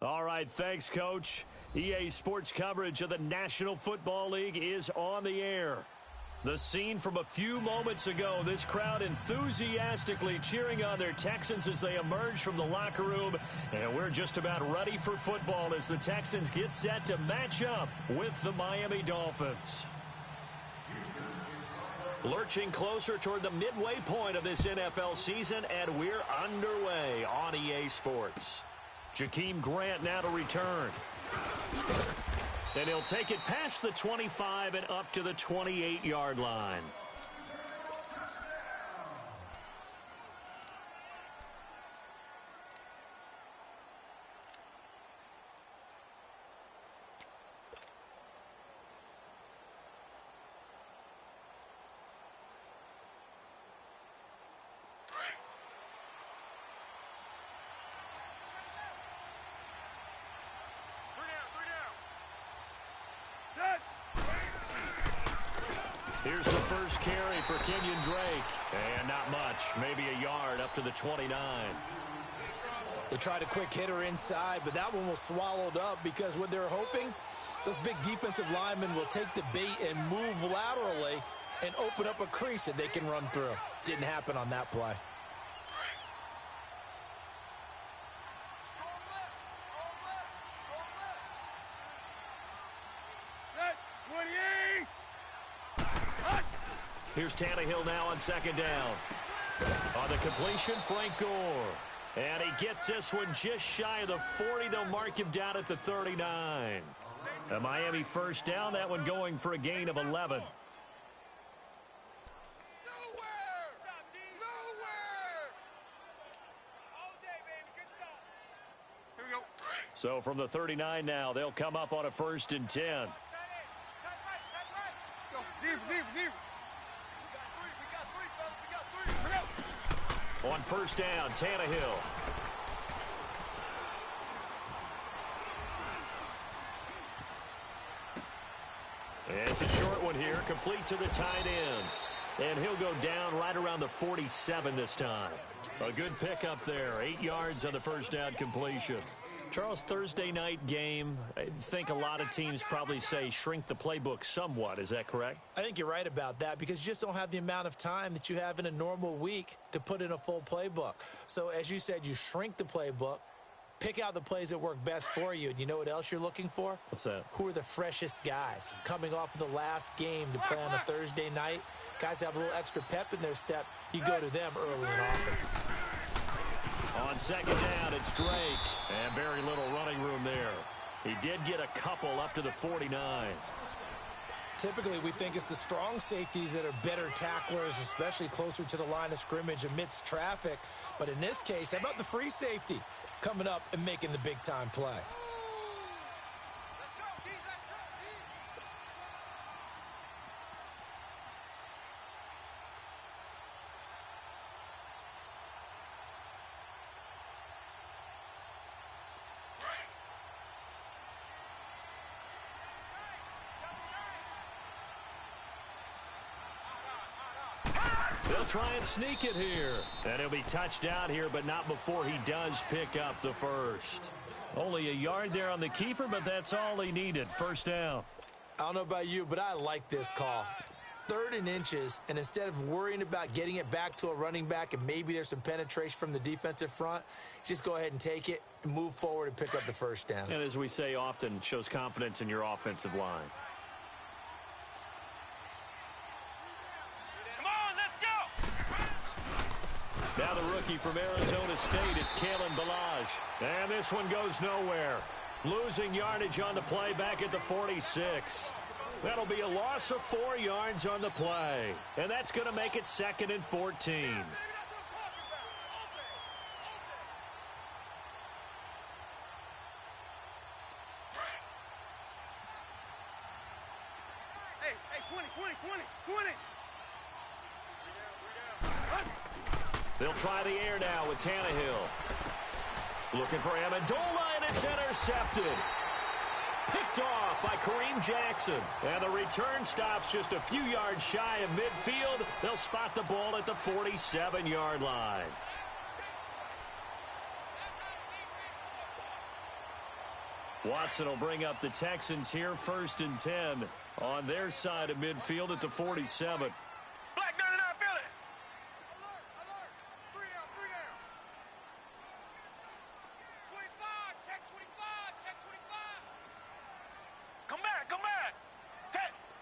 All right, thanks, Coach. EA Sports coverage of the National Football League is on the air. The scene from a few moments ago, this crowd enthusiastically cheering on their Texans as they emerge from the locker room. And we're just about ready for football as the Texans get set to match up with the Miami Dolphins. Lurching closer toward the midway point of this NFL season, and we're underway on EA Sports. Jakeem Grant now to return. And he'll take it past the 25 and up to the 28-yard line. Here's the first carry for Kenyon Drake. And not much, maybe a yard up to the 29. They tried a quick hitter inside, but that one was swallowed up because what they're hoping, those big defensive linemen will take the bait and move laterally and open up a crease that they can run through. Didn't happen on that play. Here's Tannehill now on second down. On the completion, Frank Gore. And he gets this one just shy of the 40. They'll mark him down at the 39. A Miami first down, that one going for a gain of 11. So from the 39 now, they'll come up on a 1st and 10. On first down, Tannehill. And it's a short one here, complete to the tight end. And he'll go down right around the 47 this time. A good pickup there, 8 yards on the first down completion. Charles, Thursday night game, I think a lot of teams probably say shrink the playbook somewhat. Is that correct? I think you're right about that because you just don't have the amount of time that you have in a normal week to put in a full playbook. So as you said, you shrink the playbook, pick out the plays that work best for you. And you know what else you're looking for? What's that? Who are the freshest guys coming off of the last game to play on a Thursday night? Guys have a little extra pep in their step. You go to them early and often. On second down, it's Drake. And very little running room there. He did get a couple up to the 49. Typically, we think it's the strong safeties that are better tacklers, especially closer to the line of scrimmage amidst traffic. But in this case, how about the free safety coming up and making the big-time play? They'll try and sneak it here. And he'll be touched down here, but not before he does pick up the first. Only a yard there on the keeper, but that's all he needed. First down. I don't know about you, but I like this call. 3rd and inches, and instead of worrying about getting it back to a running back and maybe there's some penetration from the defensive front, just go ahead and take it, move forward, and pick up the first down. And as we say often, shows confidence in your offensive line. Now the rookie from Arizona State, it's Kalen Ballage. And this one goes nowhere. Losing yardage on the play back at the 46. That'll be a loss of 4 yards on the play. And that's going to make it 2nd and 14. Hey, hey, 20. They'll try the air now with Tannehill. Looking for Amendola, and it's intercepted. Picked off by Kareem Jackson. And the return stops just a few yards shy of midfield. They'll spot the ball at the 47-yard line. Watson will bring up the Texans here, 1st and 10 on their side of midfield at the 47. Black 99, feel it. Alert. 3 down. 25, check 25. Come back.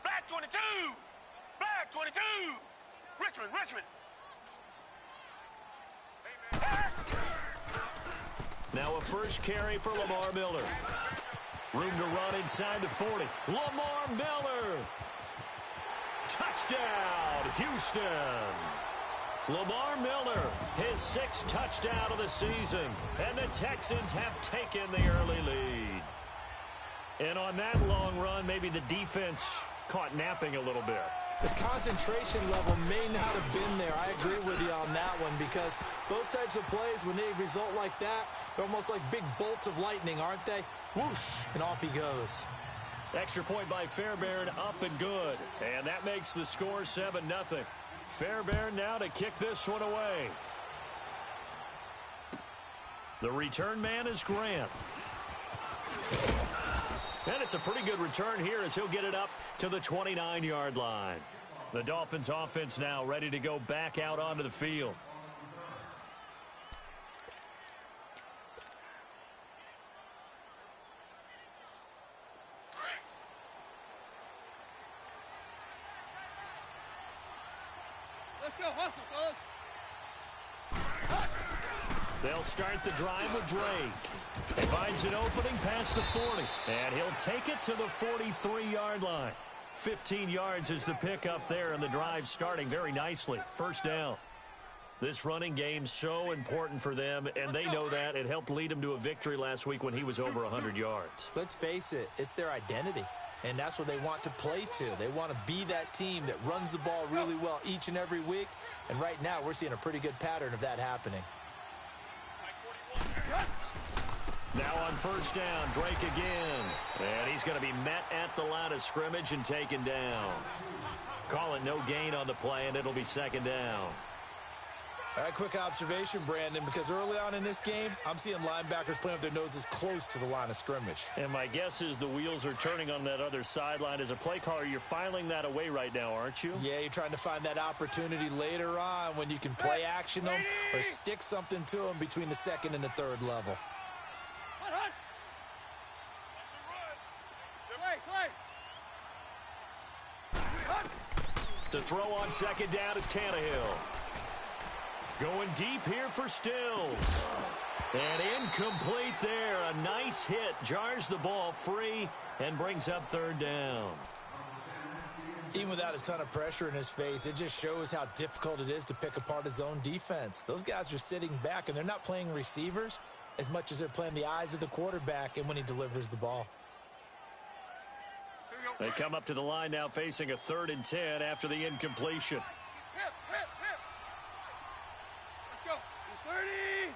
Black 22. Black 22. Richmond. Now a first carry for Lamar Miller. Room to run inside the 40. Lamar Miller. Touchdown, Houston. Lamar Miller, his 6th touchdown of the season. And the Texans have taken the early lead. And on that long run, maybe the defense caught napping a little bit. The concentration level may not have been there. I agree with you on that one, because those types of plays, when they result like that, they're almost like big bolts of lightning, aren't they? Whoosh, and off he goes. Extra point by Fairbairn, up and good. And that makes the score 7-0. Fairbairn now to kick this one away. The return man is Grant. And it's a pretty good return here as he'll get it up to the 29-yard line. The Dolphins offense now ready to go back out onto the field. Let's go, hustle, fellas. They'll start the drive with Drake. He finds an opening past the 40, and he'll take it to the 43-yard line. 15 yards is the pickup there, and the drive starting very nicely. First down. This running game's so important for them, and they know that. It helped lead them to a victory last week when he was over 100 yards. Let's face it, it's their identity, and that's what they want to play to. They want to be that team that runs the ball really well each and every week, and right now we're seeing a pretty good pattern of that happening. Now on first down, Drake again. And he's going to be met at the line of scrimmage and taken down. Call it no gain on the play, and it'll be 2nd down. All right, quick observation, Brandon, because early on in this game, I'm seeing linebackers playing with their noses close to the line of scrimmage. And my guess is the wheels are turning on that other sideline. As a play caller, you're filing that away right now, aren't you? Yeah, you're trying to find that opportunity later on when you can play action them or stick something to them between the 2nd and the 3rd level. To throw on 2nd down is Tannehill. Going deep here for Stills. And incomplete there. A nice hit. Jars the ball free and brings up 3rd down. Even without a ton of pressure in his face, it just shows how difficult it is to pick apart his own defense. Those guys are sitting back, and they're not playing receivers as much as they're playing the eyes of the quarterback and when he delivers the ball. They come up to the line now facing a 3rd and 10 after the incompletion. Hip. Let's go. 30.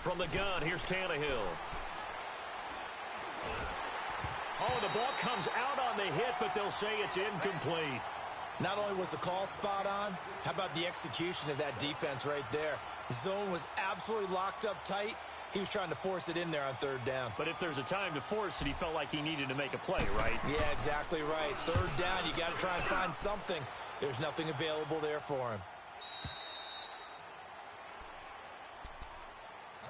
From the gun, here's Tannehill. Oh, the ball comes out on the hit, but they'll say it's incomplete. Not only was the call spot on, how about the execution of that defense right there? The zone was absolutely locked up tight. He was trying to force it in there on 3rd down. But if there's a time to force it, he felt like he needed to make a play, right? Yeah, exactly right. 3rd down, you got to try and find something. There's nothing available there for him.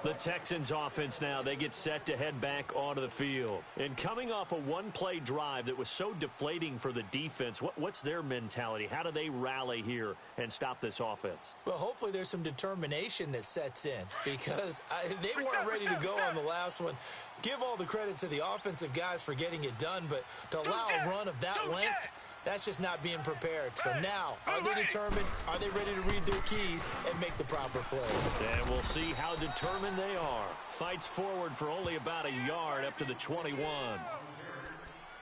The Texans offense now, they get set to head back onto the field. And coming off a one-play drive that was so deflating for the defense, what's their mentality? How do they rally here and stop this offense? Well, hopefully there's some determination that sets in, because they weren't ready to go on the last one. Give all the credit to the offensive guys for getting it done, but to allow a run of that length, that's just not being prepared. So now, are they determined? Are they ready to read their keys and make the proper plays? And we'll see how determined they are. Fights forward for only about a yard up to the 21.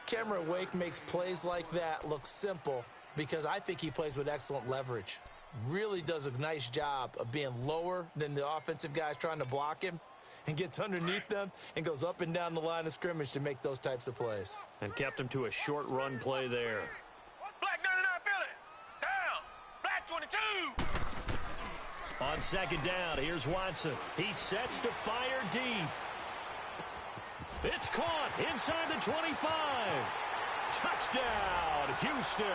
Cameron Wake makes plays like that look simple because I think he plays with excellent leverage. Really does a nice job of being lower than the offensive guys trying to block him, and gets underneath them and goes up and down the line of scrimmage to make those types of plays. And kept him to a short run play there. Black 99, feel it. Down. Black 22. On 2nd down, here's Watson. He sets to fire deep. It's caught inside the 25. Touchdown, Houston.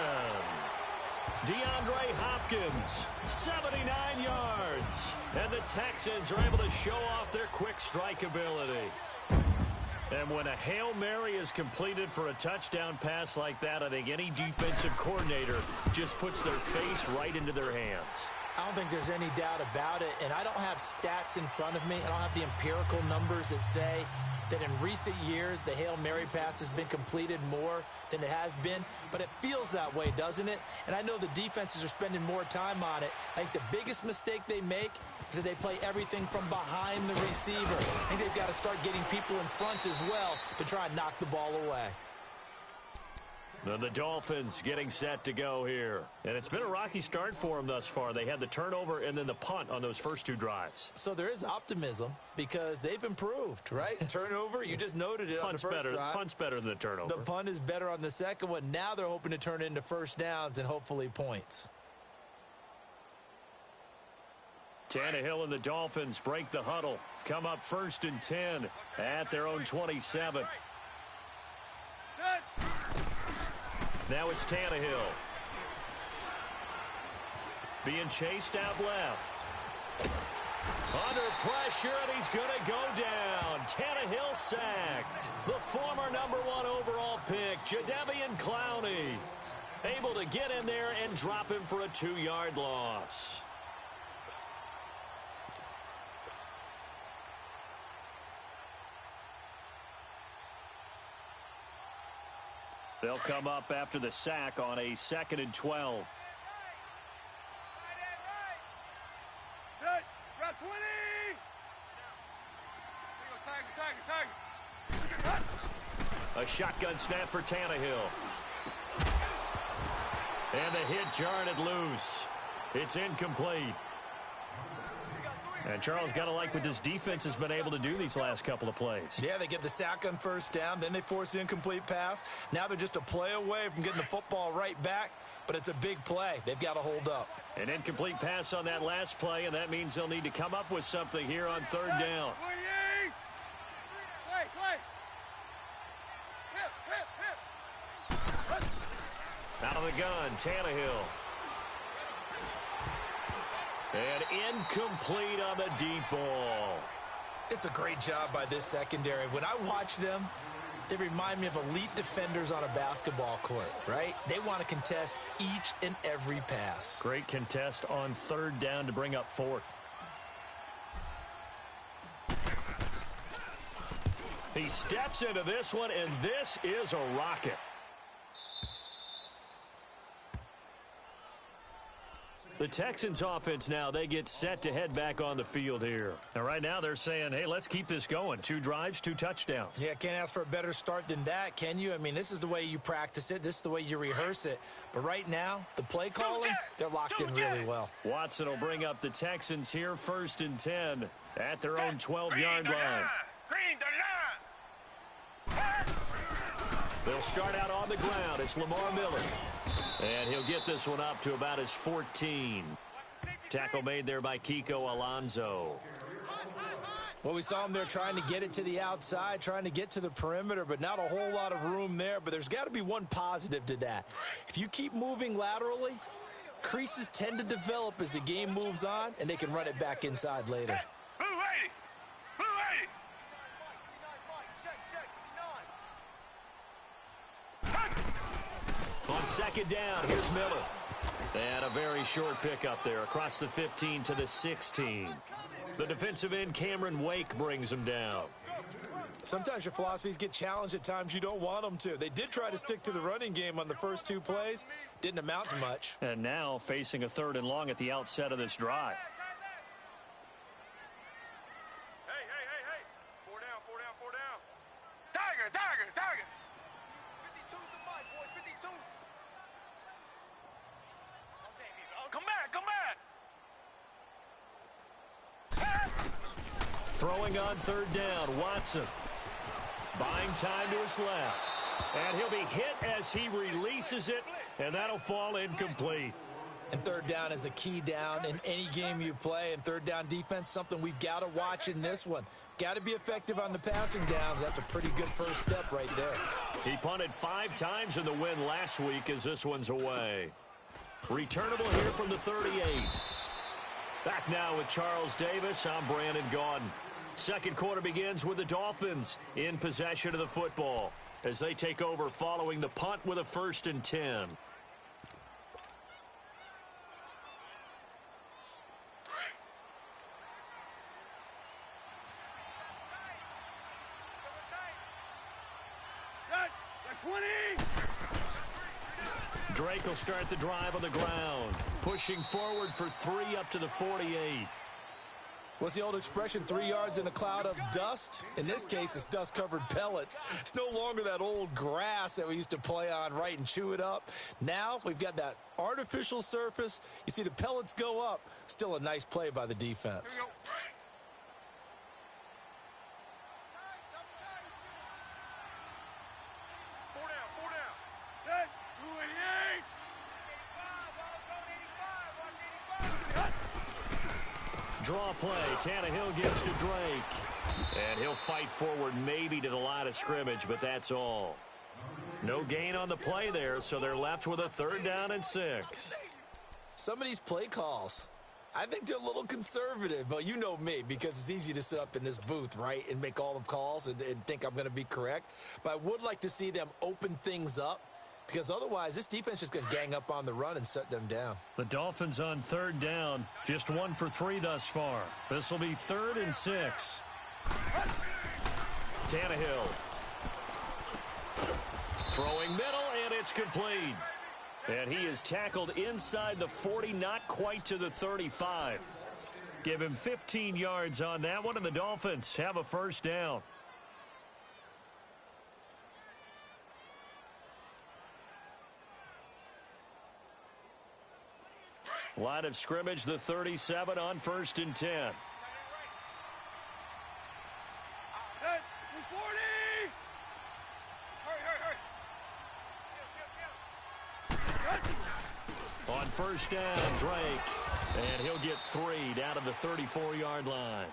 DeAndre Hopkins, 79 yards. And the Texans are able to show off their quick strike ability. And when a Hail Mary is completed for a touchdown pass like that, I think any defensive coordinator just puts their face right into their hands. I don't think there's any doubt about it, and I don't have stats in front of me. I don't have the empirical numbers that say that in recent years the Hail Mary pass has been completed more than it has been, but it feels that way, doesn't it? And I know the defenses are spending more time on it. I think the biggest mistake they make is that they play everything from behind the receiver. I think they've got to start getting people in front as well to try and knock the ball away. Then the Dolphins getting set to go here. And it's been a rocky start for them thus far. They had the turnover and then the punt on those first two drives. So there is optimism because they've improved, right? Turnover, you just noted it on the first drive. Punt's better than the turnover. The punt is better on the second one. Now they're hoping to turn it into first downs and hopefully points. Tannehill and the Dolphins break the huddle. Come up 1st and 10 at their own 27. Now it's Tannehill. Being chased out left. Under pressure, and he's going to go down. Tannehill sacked. The former #1 overall pick, Jadeveon Clowney, able to get in there and drop him for a 2-yard loss. They'll come up after the sack on a 2nd and 12. Good. Route 20. A shotgun snap for Tannehill. And the hit jarred it loose. It's incomplete. And Charles, got to like what this defense has been able to do these last couple of plays. Yeah, they get the sack on first down, then they force the incomplete pass. Now they're just a play away from getting the football right back, but it's a big play. They've got to hold up. An incomplete pass on that last play, and that means they'll need to come up with something here on 3rd down. Play. Hip. Out of the gun, Tannehill. And incomplete on the deep ball. It's a great job by this secondary. When I watch them, they remind me of elite defenders on a basketball court, right? They want to contest each and every pass. Great contest on 3rd down to bring up 4th. He steps into this one, and this is a rocket. The Texans offense now, they get set to head back on the field here. And right now they're saying, hey, let's keep this going. 2 drives, 2 touchdowns. Yeah, can't ask for a better start than that, can you? I mean, this is the way you practice it. This is the way you rehearse it. But right now, the play calling, they're locked in really well. Watson will bring up the Texans here 1st and 10 at their own 12-yard line. Green the line. They'll start out on the ground. It's Lamar Miller. And he'll get this one up to about his 14. Tackle made there by Kiko Alonso. Well, we saw him there trying to get it to the outside, trying to get to the perimeter, but not a whole lot of room there. But there's got to be one positive to that. If you keep moving laterally, creases tend to develop as the game moves on, and they can run it back inside later. Blue 80. Blue 80. On 2nd down, here's Miller. And a very short pickup there across the 15 to the 16. The defensive end, Cameron Wake, brings him down. Sometimes your philosophies get challenged at times you don't want them to. They did try to stick to the running game on the first 2 plays. Didn't amount to much. And now facing a 3rd and long at the outset of this drive. Hey. 4 down. Tiger. 52's the mic, boys. 52. Come back. Throwing on 3rd down, Watson. Buying time to his left. And he'll be hit as he releases it, and that'll fall incomplete. And 3rd down is a key down in any game you play. And 3rd down defense, something we've got to watch in this one. Got to be effective on the passing downs. That's a pretty good first step right there. He punted 5 times in the win last week as this one's away. Returnable here from the 38. Back now with Charles Davis. I'm Brandon Gaudin. Second quarter begins with the Dolphins in possession of the football as they take over following the punt with a 1st and 10. Drake will start the drive on the ground, pushing forward for 3 up to the 48. What's the old expression, 3 yards in a cloud of dust? In this case, it's dust-covered pellets. It's no longer that old grass that we used to play on, right, and chew it up. Now we've got that artificial surface. You see the pellets go up. Still a nice play by the defense. Draw play. Tannehill gives to Drake. And he'll fight forward maybe to the line of scrimmage, but that's all. No gain on the play there, so they're left with a 3rd down and 6. Some of these play calls, I think they're a little conservative, but you know me, because it's easy to sit up in this booth, right, and make all the calls and think I'm going to be correct. But I would like to see them open things up, because otherwise this defense is going to gang up on the run and shut them down. The Dolphins on 3rd down, just 1 for 3 thus far. This will be 3rd and 6. Tannehill. Throwing middle, and it's complete. And he is tackled inside the 40, not quite to the 35. Give him 15 yards on that one, and the Dolphins have a 1st down. Line of scrimmage, the 37 on 1st and 10. On 1st down, Drake. And he'll get 3 down to the 34-yard line.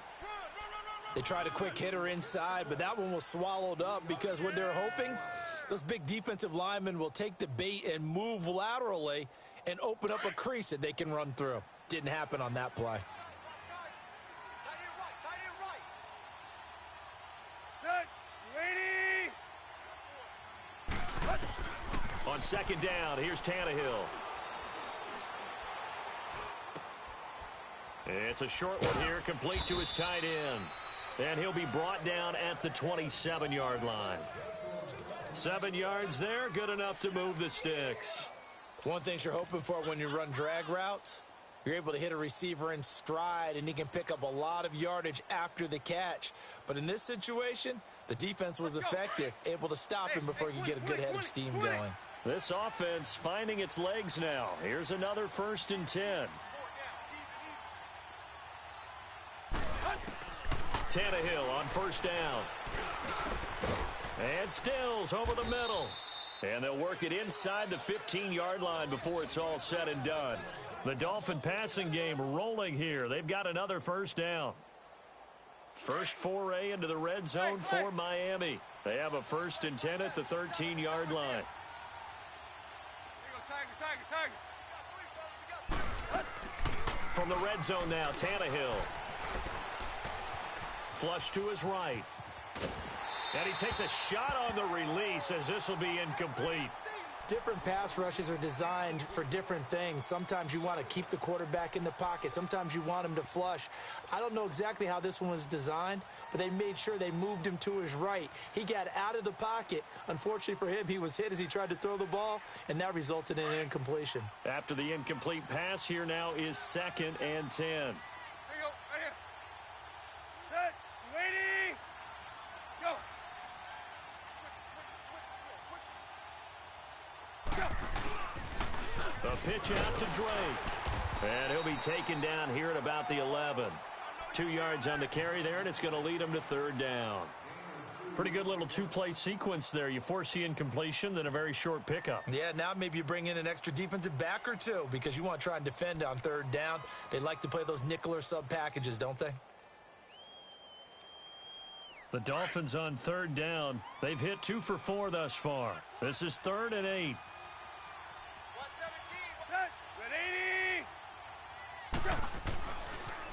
They tried a quick hitter inside, but that one was swallowed up because what they're hoping, those big defensive linemen will take the bait and move laterally and open up a crease that they can run through. Didn't happen on that play. On 2nd down, here's Tannehill. It's a short one here, complete to his tight end. And he'll be brought down at the 27-yard line. 7 yards there, good enough to move the sticks. One thing you're hoping for when you run drag routes, you're able to hit a receiver in stride, and he can pick up a lot of yardage after the catch. But in this situation, the defense was effective, able to stop him before he could get a good head of steam going. This offense finding its legs now. Here's another 1st and 10. Tannehill on 1st down. And Stills over the middle. And they'll work it inside the 15-yard line before it's all said and done. The Dolphin passing game rolling here. They've got another 1st down. First foray into the red zone for Miami. They have a 1st and 10 at the 13-yard line. From the red zone now, Tannehill. Flush to his right. And he takes a shot on the release as this will be incomplete. Different pass rushes are designed for different things. Sometimes you want to keep the quarterback in the pocket. Sometimes you want him to flush. I don't know exactly how this one was designed, but they made sure they moved him to his right. He got out of the pocket. Unfortunately for him, he was hit as he tried to throw the ball, and that resulted in an incompletion. After the incomplete pass, here now is 2nd and 10. Here you go, right here. Set, ready, go. The pitch out to Drake. And he'll be taken down here at about the 11. 2 yards on the carry there, and it's going to lead him to 3rd down. Pretty good little 2-play sequence there. You force the incompletion, then a very short pickup. Yeah, now maybe you bring in an extra defensive back or two because you want to try and defend on 3rd down. They like to play those nickel or sub packages, don't they? The Dolphins on third down. They've hit 2 for 4 thus far. This is 3rd and 8.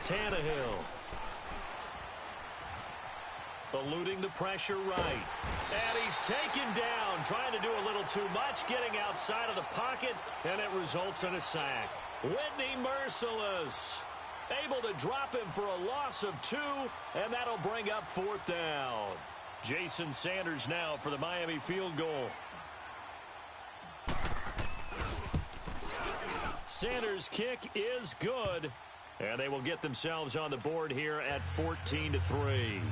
117. Tannehill. Eluding the pressure right. And he's taken down, trying to do a little too much, getting outside of the pocket, and it results in a sack. Whitney merciless. Able to drop him for a loss of 2, and that'll bring up 4th down. Jason Sanders now for the Miami field goal. Sanders' kick is good, and they will get themselves on the board here at 14-3.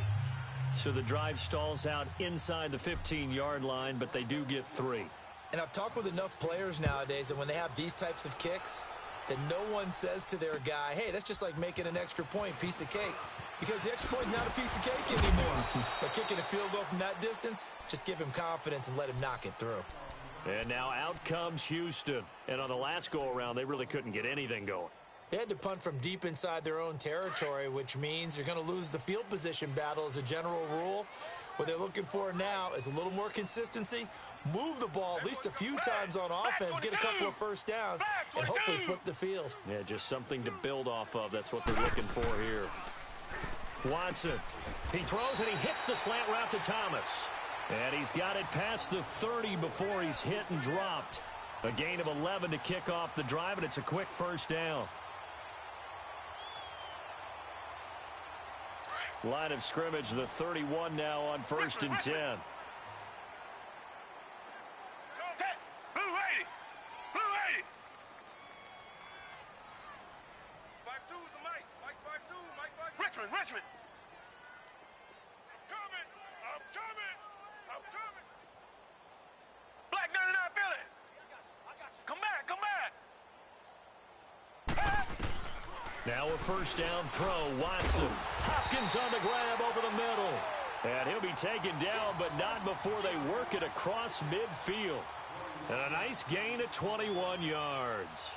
So the drive stalls out inside the 15-yard line, but they do get 3. And I've talked with enough players nowadays that when they have these types of kicks, that no one says to their guy, hey, that's just like making an extra point, piece of cake. Because the extra point is not a piece of cake anymore. But kicking a field goal from that distance, just give him confidence and let him knock it through. And now out comes Houston. And on the last go-around, they really couldn't get anything going. They had to punt from deep inside their own territory, which means you're going to lose the field position battle as a general rule. What they're looking for now is a little more consistency, move the ball at least a few times on offense, get a couple of first downs, and hopefully flip the field. Yeah, just something to build off of. That's what they're looking for here. Watson. He throws and he hits the slant route to Thomas. And he's got it past the 30 before he's hit and dropped. A gain of 11 to kick off the drive, and it's a quick first down. Line of scrimmage, the 31 now on 1st and 10. Blue 80. Blue 80. 5-2 is the Mike. Mike 5-2. Mike 5-2. Richmond. I'm coming. I'm coming. Black 99 Philly. Come back. Now a first down throw. Watson. Hopkins on the grab over the middle. And he'll be taken down, but not before they work it across midfield. And a nice gain of 21 yards.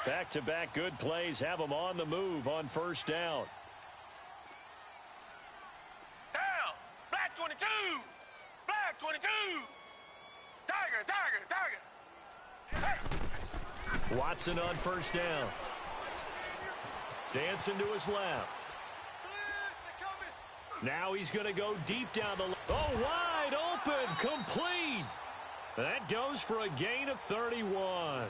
Back-to-back good plays have them on the move on first down. Down. Black 22. Black 22. Tiger. Hey. Watson on first down. Dancing to his left. Now he's going to go deep down the... Oh, wide open. Complete. That goes for a gain of 31.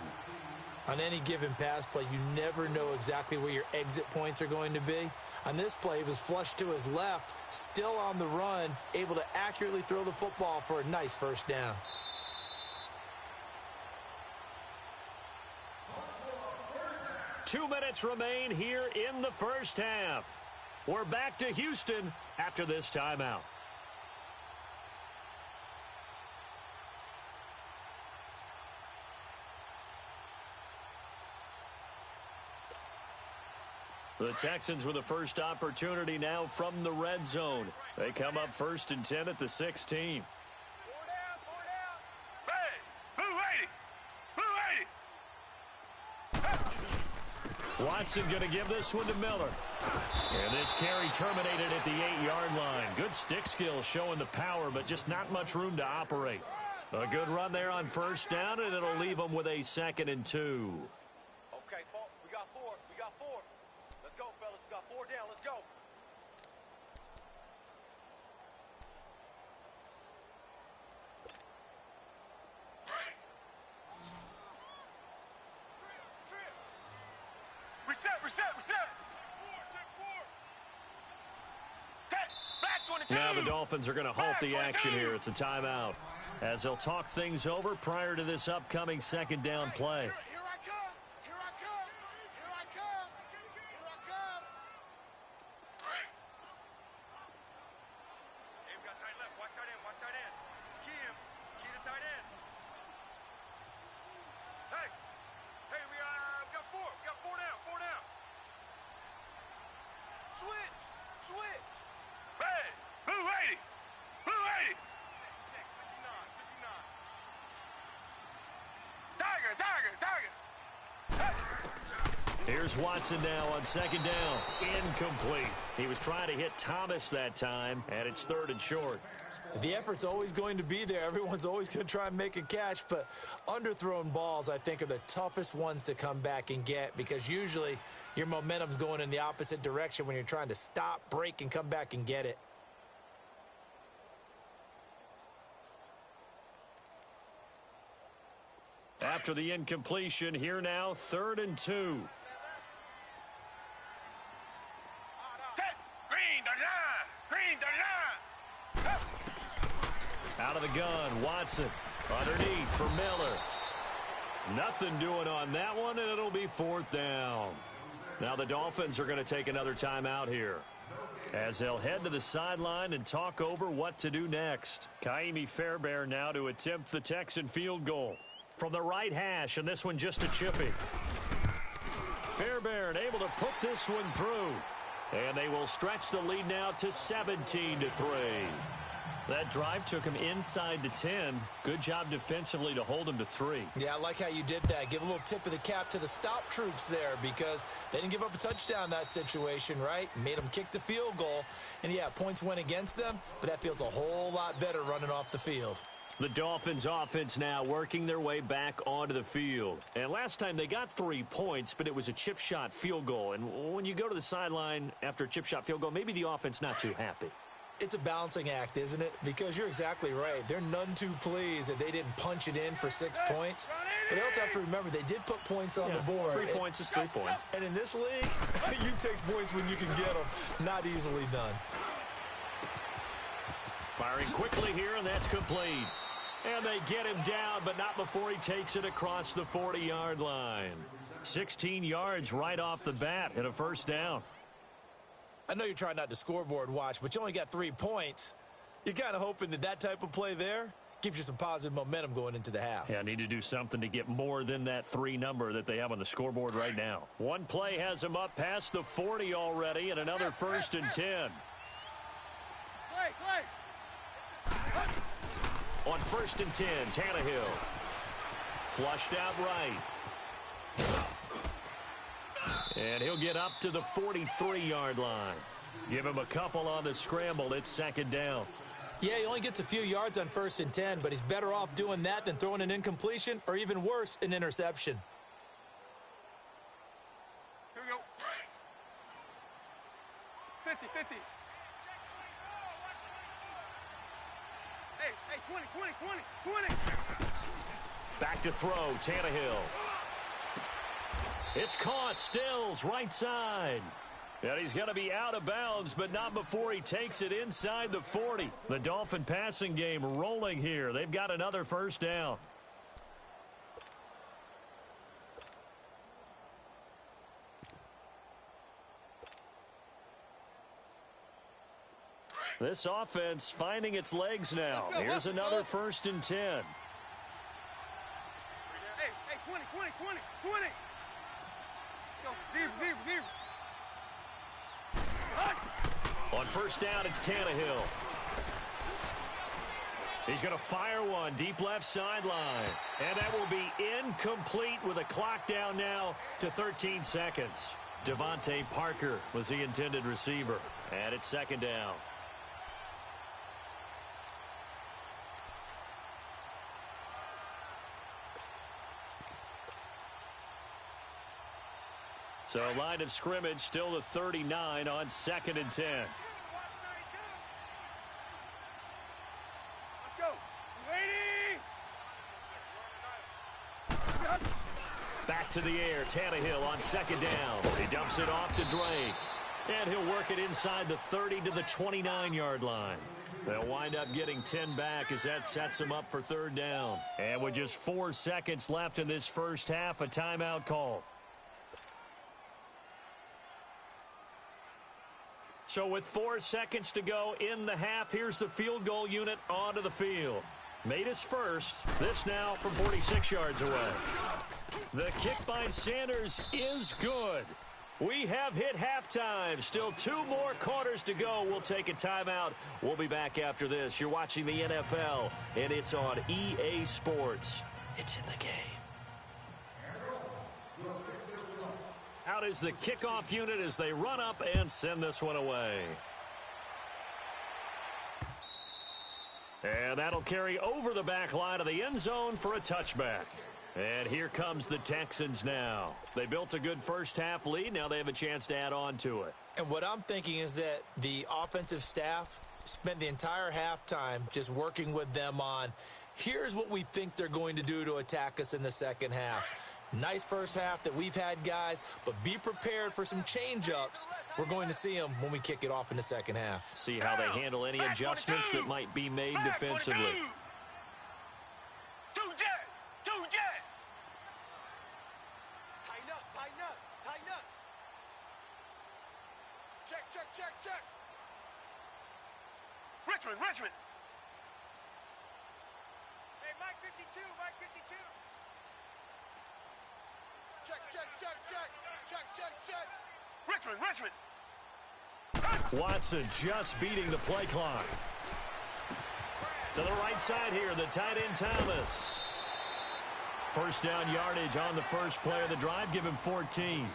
On any given pass play, you never know exactly where your exit points are going to be. On this play, he was flushed to his left, still on the run, able to accurately throw the football for a nice first down. Two minutes remain here in the first half. We're back to Houston after this timeout. The Texans with the first opportunity now from the red zone. They come up 1st and 10 at the 16. Watson going to give this one to Miller. And this carry terminated at the 8-yard line. Good stick skill showing the power, but just not much room to operate. A good run there on first down, and it'll leave them with a 2nd and 2. Okay, we got four. Let's go, fellas. We got 4 down. Let's go. Reset. Now the Dolphins are going to halt the action here. It's a timeout, as they'll talk things over prior to this upcoming 2nd down play. Here I come. Hey, we got tight left. Watch tight end. Key to tight end. Hey, we got 4. We got 4 down. Switch. Hey, Blue 80. Check. 59. Tiger. Here's Watson now on second down. Incomplete. He was trying to hit Thomas that time, and it's 3rd and short. The effort's always going to be there. Everyone's always going to try and make a catch, but underthrown balls, I think, are the toughest ones to come back and get because usually your momentum's going in the opposite direction when you're trying to stop, break, and come back and get it. After the incompletion, here now, 3rd and 2. Out of the gun, Watson. Underneath for Miller. Nothing doing on that one, and it'll be 4th down. Now the Dolphins are going to take another timeout here as they'll head to the sideline and talk over what to do next. Kaimi Fairbairn now to attempt the Texan field goal from the right hash, and this one just a chippy. Fairbairn able to put this one through, and they will stretch the lead now to 17-3. That drive took him inside the 10. Good job defensively to hold him to 3. Yeah, I like how you did that. Give a little tip of the cap to the stop troops there because they didn't give up a touchdown in that situation, right? Made them kick the field goal. And, yeah, points went against them, but that feels a whole lot better running off the field. The Dolphins offense now working their way back onto the field. And last time they got 3 points, but it was a chip shot field goal. And when you go to the sideline after a chip shot field goal, maybe the offense not too happy. It's a balancing act, isn't it? Because you're exactly right. They're none too pleased that they didn't punch it in for 6 points. But they also have to remember they did put points on the board. 3 points is 3 points. And in this league, you take points when you can get them. Not easily done. Firing quickly here, and that's complete. And they get him down, but not before he takes it across the 40-yard line. 16 yards right off the bat and a 1st down. I know you're trying not to scoreboard watch, but you only got 3 points. You're kind of hoping that that type of play there gives you some positive momentum going into the half. Yeah, need to do something to get more than that 3 number that they have on the scoreboard right now. One play has them up past the 40 already, and another 1st and 10. On 1st and 10, Tannehill. Flushed out right. And he'll get up to the 43-yard line. Give him a couple on the scramble. It's 2nd down. Yeah, he only gets a few yards on 1st and 10, but he's better off doing that than throwing an incompletion or even worse, an interception. Here we go. 50, 50. Hey, 20. Back to throw, Tannehill. It's caught, Stills, right side. And he's going to be out of bounds, but not before he takes it inside the 40. The Dolphin passing game rolling here. They've got another 1st down. This offense finding its legs now. Here's another 1st and 10. Hey, 20. Go, zero. On 1st down, it's Tannehill. He's going to fire one deep left sideline. And that will be incomplete with a clock down now to 13 seconds. Devontae Parker was the intended receiver. And it's 2nd down. So line of scrimmage still the 39 on 2nd and 10. Let's go. Waiting. Back to the air. Tannehill on 2nd down. He dumps it off to Drake. And he'll work it inside the 30 to the 29-yard line. They'll wind up getting 10 back as that sets them up for 3rd down. And with just 4 seconds left in this first half, a timeout call. So with 4 seconds to go in the half, here's the field goal unit onto the field. Made his first. This now from 46 yards away. The kick by Sanders is good. We have hit halftime. Still 2 more quarters to go. We'll take a timeout. We'll be back after this. You're watching the NFL, and it's on EA Sports. It's in the game. Out is the kickoff unit as they run up and send this one away. And that'll carry over the back line of the end zone for a touchback. And here comes the Texans now. They built a good first half lead. Now they have a chance to add on to it. And what I'm thinking is that the offensive staff spent the entire halftime just working with them on, here's what we think they're going to do to attack us in the second half. Nice first half that we've had, guys, but be prepared for some change-ups. We're going to see them when we kick it off in the second half. See how they handle any adjustments that might be made defensively. Two jet! Tighten up, tighten up, tighten up. Check. Richmond! Hey, Mike 52. Check. Richmond! Watson just beating the play clock. To the right side here, the tight end Thomas. First down yardage on the first play of the drive. Give him 14.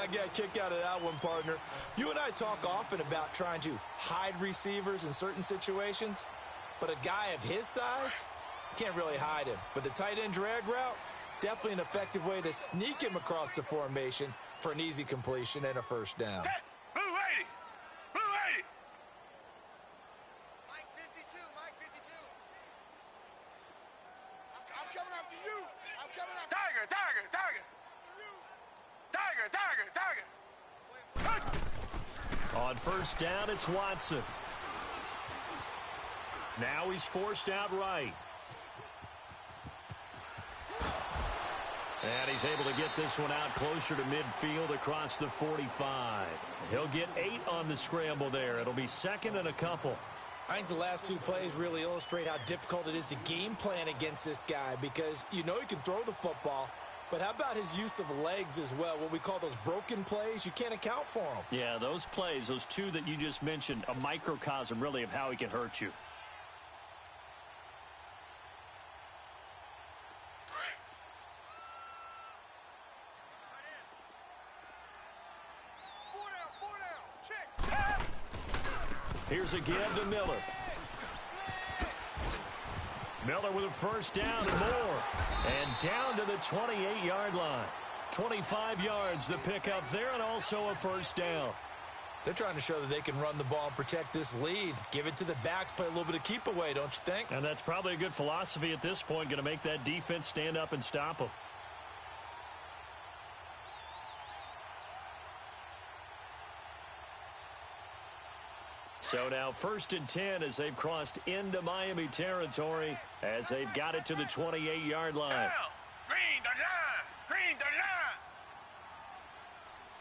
I got a kick out of that one, partner. You and I talk often about trying to hide receivers in certain situations, but a guy of his size, can't really hide him. But the tight end drag route, definitely an effective way to sneak him across the formation for an easy completion and a first down. Blue 80! Mike 52. I'm coming after you. Tiger! On first down, it's Watson. Now he's forced out right. And he's able to get this one out closer to midfield across the 45. He'll get 8 on the scramble there. It'll be second and a couple. I think the last two plays really illustrate how difficult it is to game plan against this guy, because you know he can throw the football, but how about his use of legs as well? What we call those broken plays, you can't account for them. Yeah, those plays, those two that you just mentioned, a microcosm really of how he can hurt you. Here's a give to Miller. Miller with a first down and more. And down to the 28-yard line. 25 yards to pick up there, and also a first down. They're trying to show that they can run the ball and protect this lead. Give it to the backs, play a little bit of keep away, don't you think? And that's probably a good philosophy at this point, going to make that defense stand up and stop them. So now 1st and 10 as they've crossed into Miami territory as they've got it to the 28-yard line. Green the line!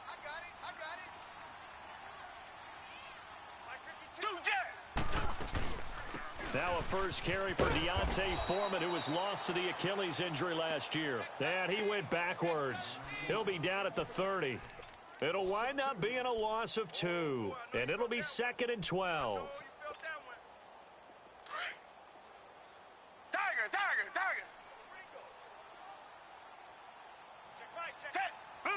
I got it. Two jet! Now a first carry for Deontay Foreman, who was lost to the Achilles injury last year. And he went backwards. He'll be down at the 30. It'll wind up being a loss of 2, and it'll be 2nd and 12. Tiger! Blue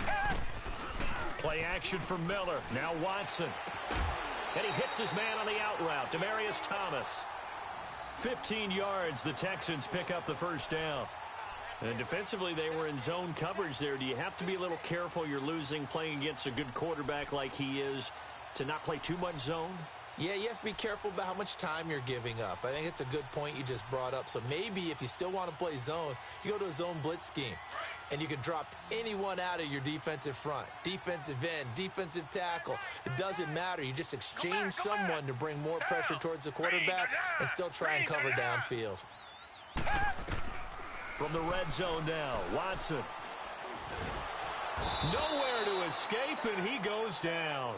80! Play action for Miller. Now Watson. And he hits his man on the out route. Demaryius Thomas. 15 yards. The Texans pick up the first down. And defensively, they were in zone coverage there. Do you have to be a little careful? You're losing playing against a good quarterback like he is to not play too much zone? Yeah, you have to be careful about how much time you're giving up. I think it's a good point you just brought up. So maybe if you still want to play zone, you go to a zone blitz scheme. And you can drop anyone out of your defensive front. Defensive end, defensive tackle. It doesn't matter. You just exchange someone to bring more pressure towards the quarterback and still try and cover downfield. From the red zone now, Watson. Nowhere to escape, and he goes down.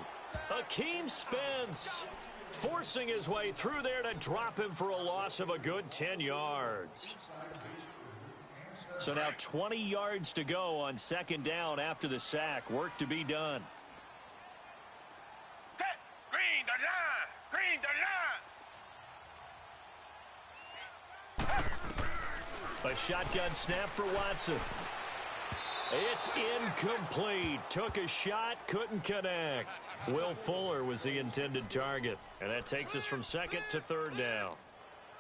Akeem Spence forcing his way through there to drop him for a loss of a good 10 yards. So now 20 yards to go on 2nd down after the sack. Work to be done. Green the line! A shotgun snap for Watson. It's incomplete. Took a shot, couldn't connect. Will Fuller was the intended target. And that takes us from second to third down.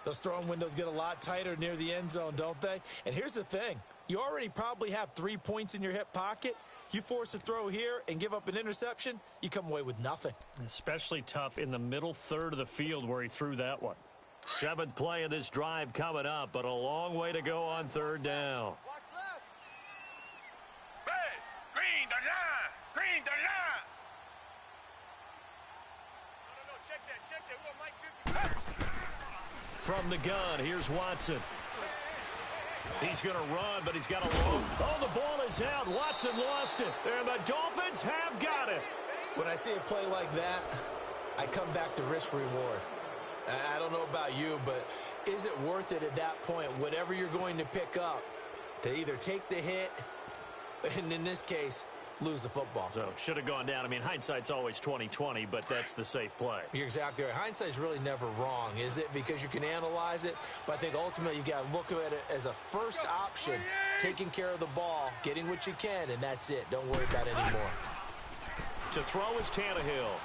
Those throwing windows get a lot tighter near the end zone, don't they? And here's the thing. You already probably have 3 points in your hip pocket. You force a throw here and give up an interception, you come away with nothing. Especially tough in the middle third of the field where he threw that one. 7th play of this drive coming up, but a long way to go on third down. Watch left. Red, green, the line. Green, the line. No, check that. We want Mike 50. From the gun, here's Watson. He's going to run, but he's got a long. Oh, the ball is out. Watson lost it. And the Dolphins have got it. When I see a play like that, I come back to risk reward. I don't know about you, but is it worth it at that point, whatever you're going to pick up, to either take the hit, and in this case, lose the football? So, should have gone down. I mean, hindsight's always 20/20, but that's the safe play. You're exactly right. Hindsight's really never wrong, is it? Because you can analyze it, but I think ultimately you got to look at it as a first option, taking care of the ball, getting what you can, and that's it. Don't worry about it anymore. To throw is Tannehill.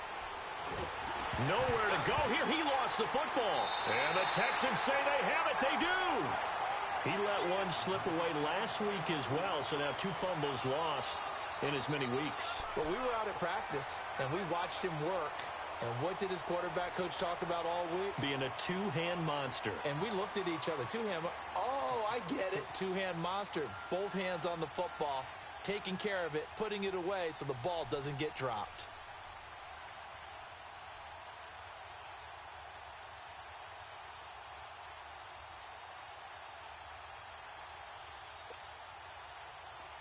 Nowhere to go here. He lost the football. And the Texans say they have it. They do. He let one slip away last week as well, so now 2 fumbles lost in as many weeks. Well, we were out at practice, and we watched him work. And what did his quarterback coach talk about all week? Being a 2-hand monster. And we looked at each other. 2-hand. Oh, I get it. 2-hand monster. Both hands on the football, taking care of it, putting it away so the ball doesn't get dropped.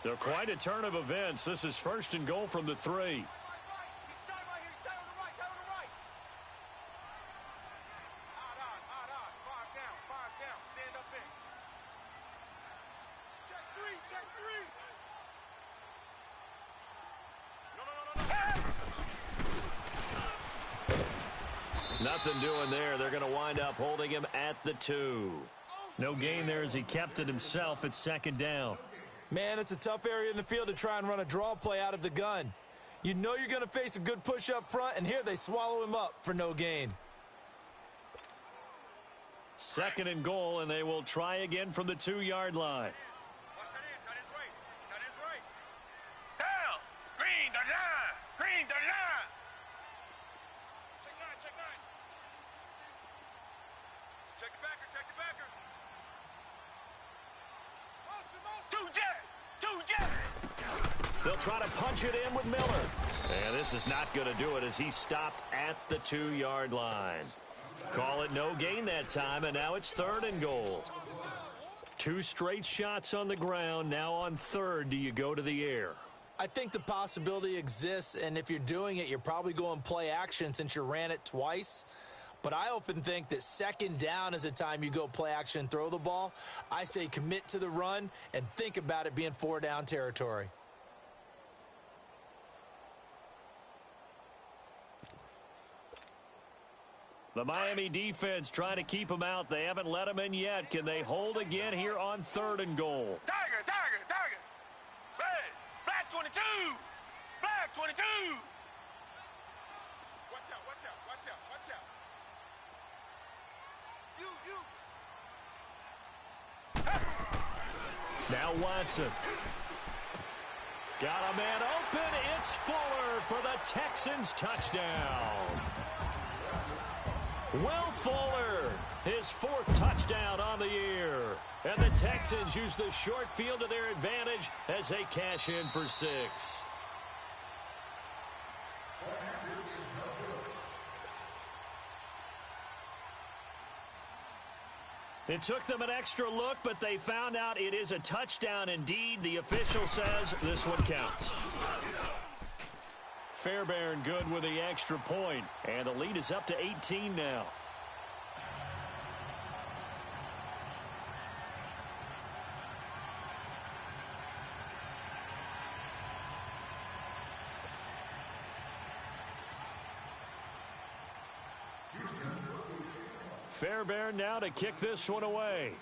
So quite a turn of events. This is 1st and goal from the 3. He's tied right here. He's tied on the right. Odd. 5 down. Stand up in. Check 3. No. Nothing doing there. They're going to wind up holding him at the 2. No gain there as he kept it himself at 2nd down. Man, it's a tough area in the field to try and run a draw play out of the gun. You know you're going to face a good push up front, and here they swallow him up for no gain. 2nd and goal, and they will try again from the 2-yard line. Watch tight end. Tight end's right. Down. Green, the line. Check 9. Check the backer. They'll try to punch it in with Miller. And this is not going to do it as he stopped at the 2-yard line. Call it no gain that time, and now it's 3rd and goal. 2 straight shots on the ground. Now on 3rd, do you go to the air? I think the possibility exists, and if you're doing it, you're probably going play action since you ran it twice. But I often think that 2nd down is a time you go play action and throw the ball. I say commit to the run and think about it being 4-down territory. The Miami defense trying to keep him out. They haven't let him in yet. Can they hold again here on 3rd and goal? Tiger. Red, black 22. Black 22. Watch out. You. Now Watson. Got a man open. It's Fuller for the Texans touchdown. Will Fuller, his 4th touchdown on the year. And the Texans use the short field to their advantage as they cash in for 6. It took them an extra look, but they found out it is a touchdown indeed. The official says this one counts. Fairbairn good with the extra point, and the lead is up to 18 now. Fairbairn now to kick this one away.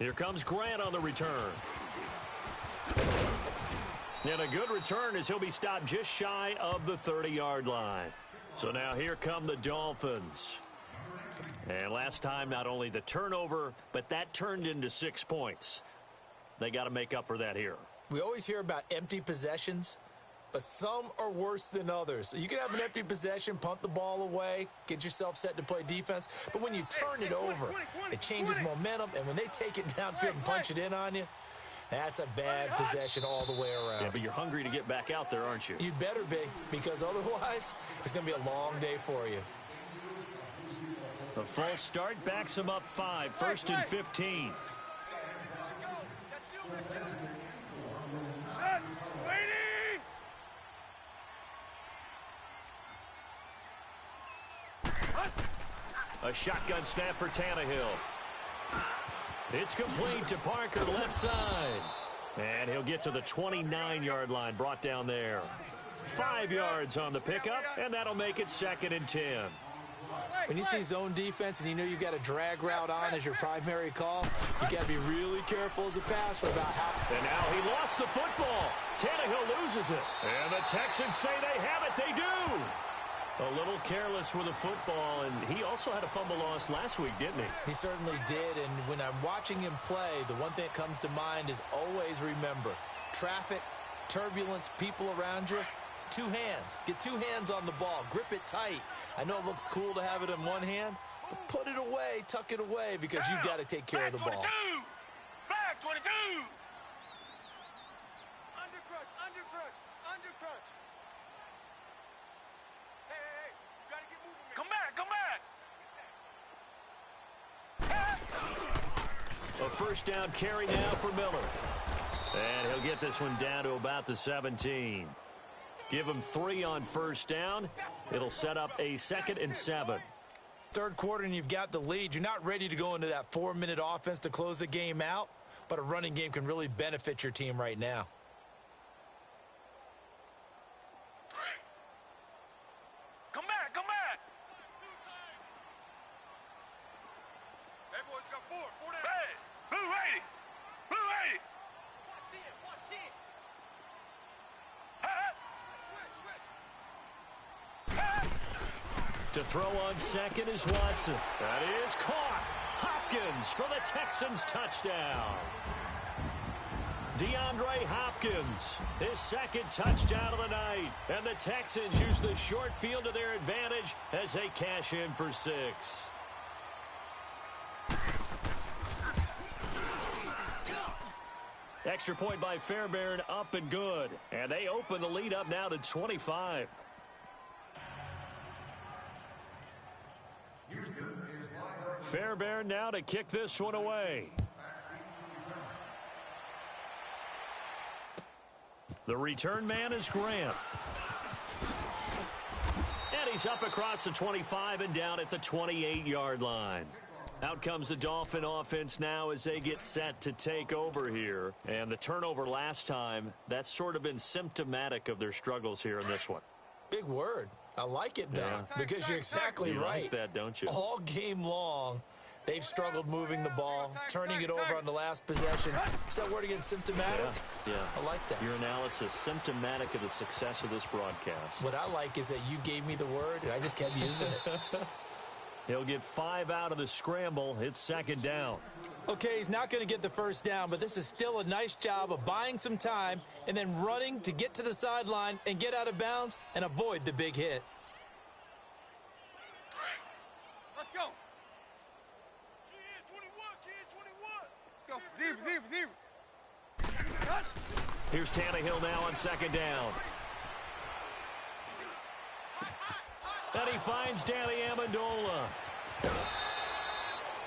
Here comes Grant on the return. And a good return as he'll be stopped just shy of the 30-yard line. So now here come the Dolphins. And last time, not only the turnover, but that turned into 6 points. They got to make up for that here. We always hear about empty possessions, but some are worse than others. So you can have an empty possession, punt the ball away, get yourself set to play defense. But when you turn it over, it changes momentum. And when they take it downfield and punch it in on you, that's a bad possession all the way around. Yeah, but you're hungry to get back out there, aren't you? You'd better be, because otherwise it's going to be a long day for you. The false start backs him up 5, 1st and 15. A shotgun snap for Tannehill. It's complete to Parker, left side. And he'll get to the 29-yard line, brought down there. 5 yards on the pickup, and that'll make it 2nd and 10. When you see zone defense and you know you've got a drag route on as your primary call, you got to be really careful as a passer about how. And now he lost the football. Tannehill loses it. And the Texans say they have it. They do. A little careless with the football, and he also had a fumble loss last week, didn't he? He certainly did, and when I'm watching him play, the one thing that comes to mind is always remember, traffic, turbulence, people around you, 2 hands. Get 2 hands on the ball. Grip it tight. I know it looks cool to have it in one hand, but put it away, tuck it away, because you've got to take care of the ball. Back 22! Under crush, under crush, under crush. Hey, hey, hey, you gotta get moving, man. Come back, come back! A first down carry now for Miller. And he'll get this one down to about the 17. Give him 3 on first down. It'll set up a 2nd and 7. Third quarter and you've got the lead. You're not ready to go into that 4-minute offense to close the game out, but a running game can really benefit your team right now. Come back, come back! Hey, boys, we got 4 down. Hey, blue 80! Blue 80! Watch 10. To throw on second is Watson. That is caught. Hopkins for the Texans touchdown. DeAndre Hopkins, his 2nd touchdown of the night. And the Texans use the short field to their advantage as they cash in for 6. Extra point by Fairbairn, up and good. And they open the lead up now to 25. Fairbairn now to kick this one away. The return man is Grant. And he's up across the 25 and down at the 28-yard line. Out comes the Dolphin offense now as they get set to take over here. And the turnover last time, that's sort of been symptomatic of their struggles here in this one. Big word. I like it, though, because you're exactly you right. Like that, don't you? All game long, they've struggled moving the ball, turning it over on the last possession. Is that word again, symptomatic? Yeah. I like that. Your analysis, symptomatic of the success of this broadcast. What I like is that you gave me the word, and I just kept using it. He'll get 5 out of the scramble. It's 2nd down. Okay, he's not going to get the first down, but this is still a nice job of buying some time and then running to get to the sideline and get out of bounds and avoid the big hit. Let's go! Kid 21, kid 21! Go, zero. Here's Tannehill now on 2nd down. And he finds Danny Amendola.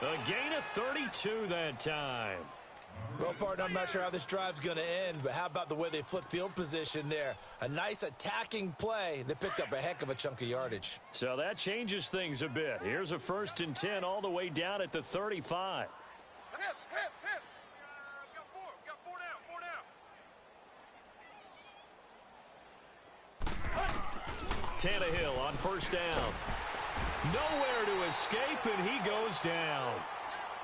A gain of 32 that time. Well, partner, I'm not sure how this drive's going to end, but how about the way they flipped field position there? A nice attacking play that picked up a heck of a chunk of yardage. So that changes things a bit. Here's a 1st and 10 all the way down at the 35. Hip. We got 4 down. Tannehill on 1st down. Nowhere to escape, and he goes down.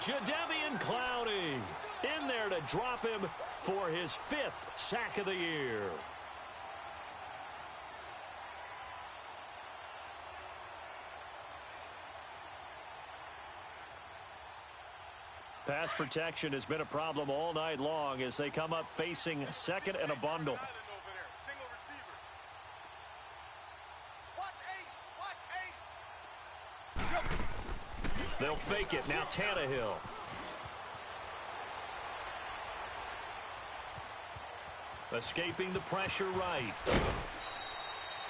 Jadeveon Clowney in there to drop him for his 5th sack of the year. Pass protection has been a problem all night long as they come up facing second and a bundle. Single receiver. Watch 8. They'll fake it. Now Tannehill. Escaping the pressure right.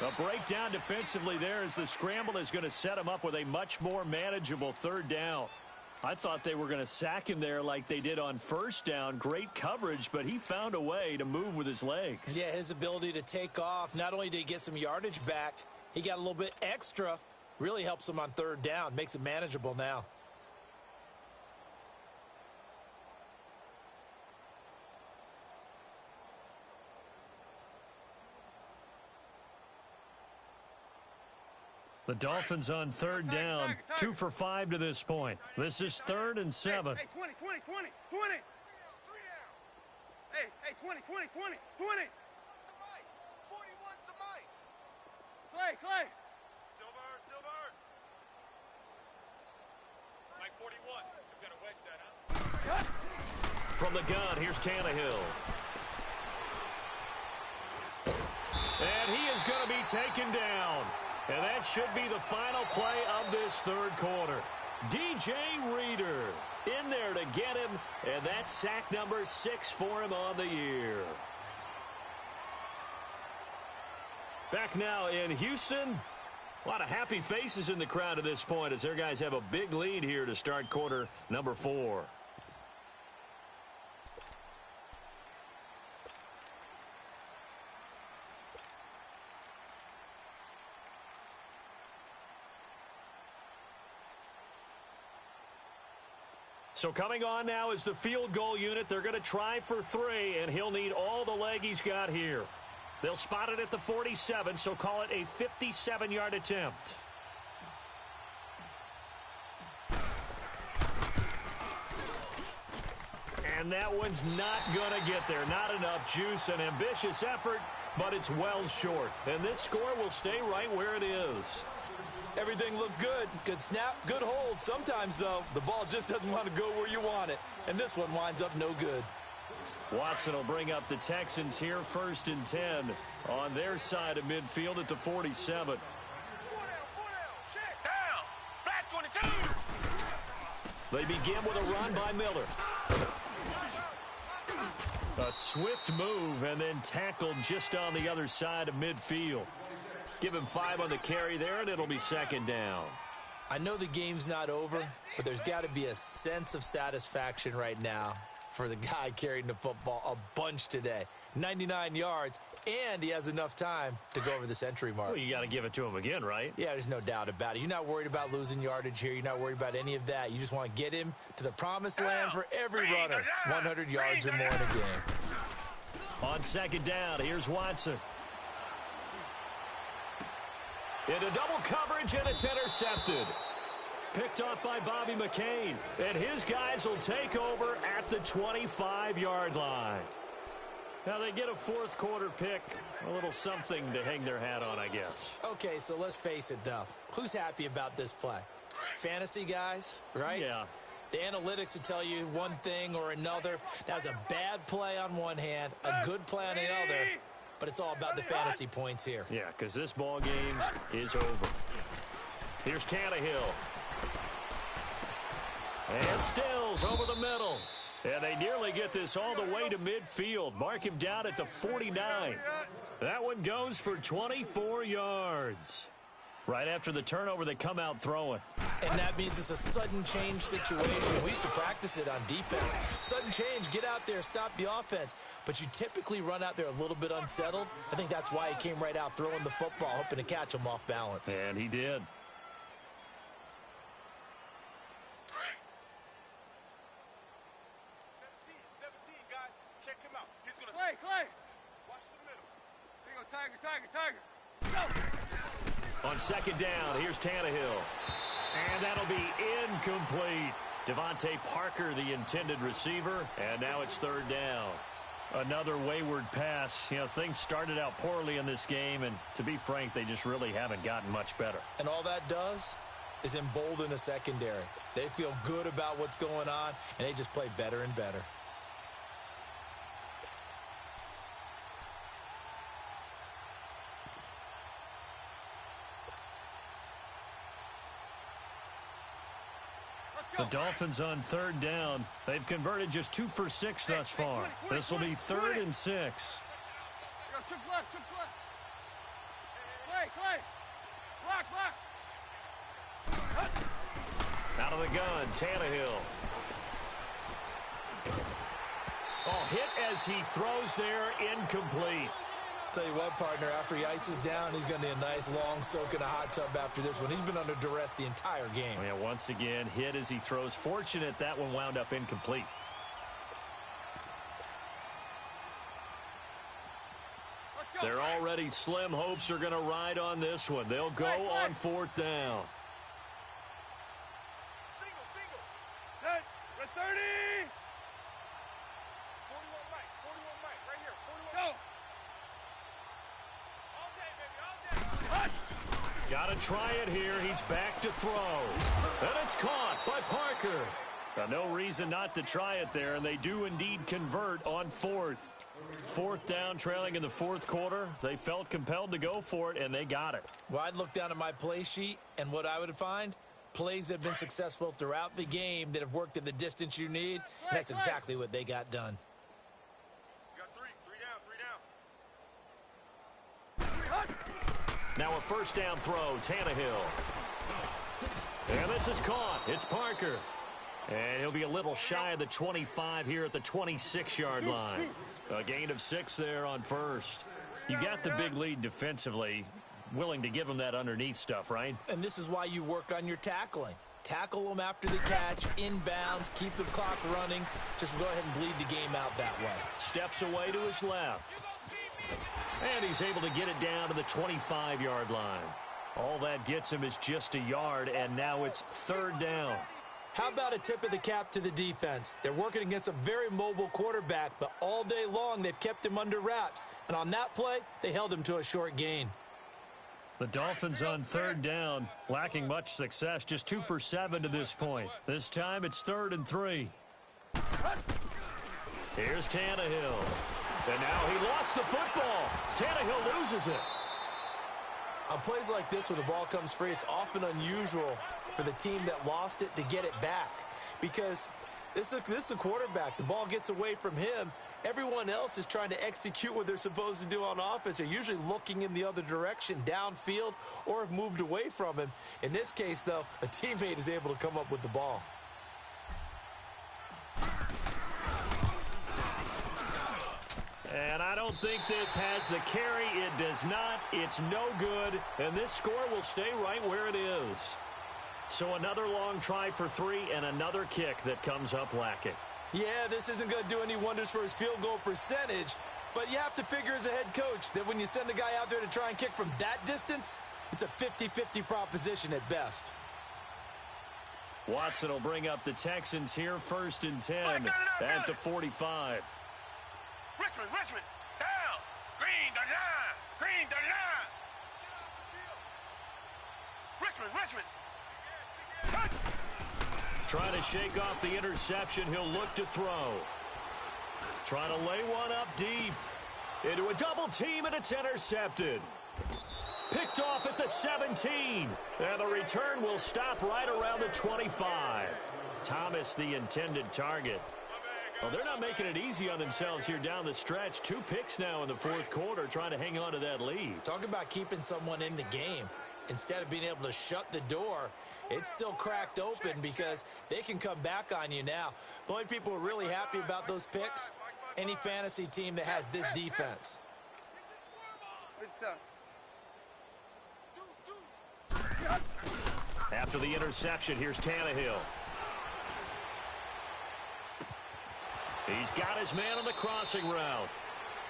A breakdown defensively there as the scramble is going to set him up with a much more manageable 3rd down. I thought they were going to sack him there like they did on 1st down. Great coverage, but he found a way to move with his legs. Yeah, his ability to take off, not only did he get some yardage back, he got a little bit extra. Really helps him on 3rd down, makes it manageable now. The Dolphins on 3rd down, 2 for 5 to this point. This is 3rd and 7. Hey, 20. Hey, 20. 41's the mic. Clay. Silver. Mike 41. You've got to wedge that, huh? From the gun, here's Tannehill. And he is going to be taken down. And that should be the final play of this 3rd quarter. DJ Reader in there to get him, and that's sack number 6 for him on the year. Back now in Houston. A lot of happy faces in the crowd at this point as their guys have a big lead here to start quarter number 4. So coming on now is the field goal unit. They're going to try for 3, and he'll need all the leg he's got here. They'll spot it at the 47, so call it a 57-yard attempt. And that one's not going to get there. Not enough juice. An ambitious effort, but it's well short. And this score will stay right where it is. Everything looked good. Good snap, good hold. Sometimes, though, the ball just doesn't want to go where you want it. And this one winds up no good. Watson will bring up the Texans here, 1st and 10 on their side of midfield at the 47. 4 down. Check. Down. Black 22. They begin with a run by Miller. A swift move and then tackled just on the other side of midfield. Give him 5 on the carry there, and it'll be 2nd down. I know the game's not over, but there's got to be a sense of satisfaction right now for the guy carrying the football a bunch today. 99 yards, and he has enough time to go over the century mark. Well, you got to give it to him again, right? Yeah, there's no doubt about it. You're not worried about losing yardage here. You're not worried about any of that. You just want to get him to the promised land for every runner. 100 yards or more in a game. On 2nd down, here's Watson. Into double coverage, and it's intercepted. Picked off by Bobby McCain. And his guys will take over at the 25-yard line. Now they get a 4th quarter pick. A little something to hang their hat on, I guess. Okay, so let's face it, though. Who's happy about this play? Fantasy guys, right? Yeah. The analytics will tell you one thing or another. That was a bad play on one hand, a good play on the other. But it's all about the fantasy points here. Yeah, because this ball game is over. Here's Tannehill. And Stills over the middle. And they nearly get this all the way to midfield. Mark him down at the 49. That one goes for 24 yards. Right after the turnover, they come out throwing. And that means it's a sudden change situation. We used to practice it on defense. Sudden change, get out there, stop the offense. But you typically run out there a little bit unsettled. I think that's why he came right out throwing the football, hoping to catch him off balance. And he did. Clay. Watch the middle. There you go, Tiger. Go. On 2nd down, here's Tannehill. And that'll be incomplete. Devontae Parker, the intended receiver, and now it's third down. Another wayward pass. You know, things started out poorly in this game, and to be frank, they just really haven't gotten much better. And all that does is embolden a secondary. They feel good about what's going on, and they just play better and better. The Dolphins on third down. They've converted just 2 for 6 thus far. This will be 3rd and 6. Chip left, chip left. Clay. Block. Out of the gun, Tannehill. Oh, hit as he throws there, incomplete. Tell you what, partner, after he ices down, he's going to need a nice long soak in a hot tub after this one. He's been under duress the entire game. Oh, yeah, once again, hit as he throws. Fortunate that one wound up incomplete. They're already slim hopes are going to ride on this one. They'll go on 4th down. Single. Set. Red 30. 41 Mike, right here. 41 Go. All day, baby, all day. Got to try it here. He's back to throw. And it's caught by Parker. Now, no reason not to try it there, and they do indeed convert on 4th. 4th down, trailing in the 4th quarter. They felt compelled to go for it, and they got it. Well, I'd look down at my play sheet, and what I would find, plays that have been successful throughout the game that have worked at the distance you need, and that's exactly what they got done. You got three down. Now a 1st down throw, Tannehill. And this is caught. It's Parker. And he'll be a little shy of the 25 here at the 26-yard line. A gain of 6 there on 1st. You got the big lead defensively. Willing to give them that underneath stuff, right? And this is why you work on your tackling. Tackle them after the catch, inbounds, keep the clock running. Just go ahead and bleed the game out that way. Steps away to his left. And he's able to get it down to the 25-yard line. All that gets him is just a yard, and now it's 3rd down. How about a tip of the cap to the defense? They're working against a very mobile quarterback, but all day long they've kept him under wraps. And on that play, they held him to a short gain. The Dolphins on 3rd down, lacking much success, just 2 for 7 to this point. This time it's 3rd and 3. Here's Tannehill. And now he lost the football. Tannehill loses it. On plays like this where the ball comes free, it's often unusual for the team that lost it to get it back. Because this is a quarterback. The ball gets away from him. Everyone else is trying to execute what they're supposed to do on offense. They're usually looking in the other direction, downfield, or have moved away from him. In this case, though, a teammate is able to come up with the ball. And I don't think this has the carry. It does not. It's no good. And this score will stay right where it is. So another long try for 3 and another kick that comes up lacking. Yeah, this isn't going to do any wonders for his field goal percentage. But you have to figure as a head coach that when you send a guy out there to try and kick from that distance, it's a 50-50 proposition at best. Watson will bring up the Texans here, 1st and 10 at the 45. Richmond, down. Green, the line. Richmond. Trying to shake off the interception. He'll look to throw. Trying to lay one up deep. Into a double team, and it's intercepted. Picked off at the 17. And the return will stop right around the 25. Thomas, the intended target. Well, they're not making it easy on themselves here down the stretch. 2 picks now in the 4th quarter, trying to hang on to that lead. Talk about keeping someone in the game. Instead of being able to shut the door, it's still cracked open because they can come back on you now. The only people who are really happy about those picks, any fantasy team that has this defense. After the interception, here's Tannehill. He's got his man on the crossing route.